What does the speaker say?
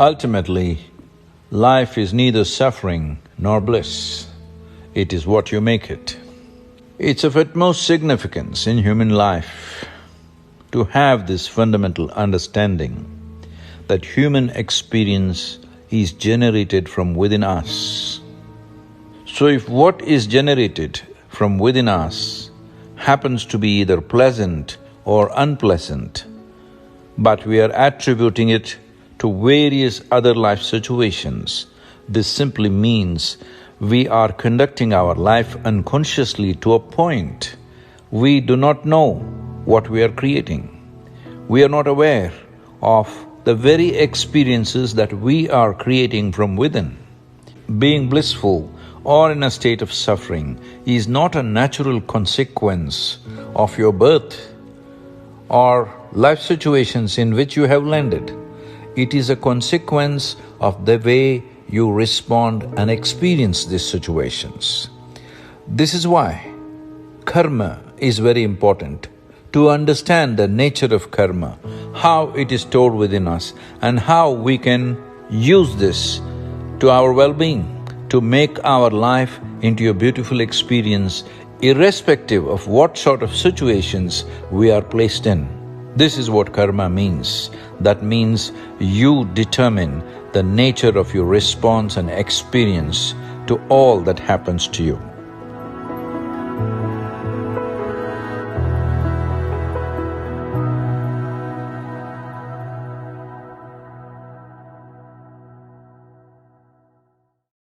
Ultimately, life is neither suffering nor bliss. It is what you make it. It's of utmost significance in human life to have this fundamental understanding that human experience is generated from within us. So if what is generated from within us happens to be either pleasant or unpleasant, but we are attributing it to various other life situations, this simply means we are conducting our life unconsciously to a point. We do not know what we are creating. We are not aware of the very experiences that we are creating from within. Being blissful or in a state of suffering is not a natural consequence of your birth or life situations in which you have landed. It is a consequence of the way you respond and experience these situations. This is why karma is very important. To understand the nature of karma, how it is stored within us and how we can use this to our well-being, to make our life into a beautiful experience irrespective of what sort of situations we are placed in. This is what karma means. That means you determine the nature of your response and experience to all that happens to you.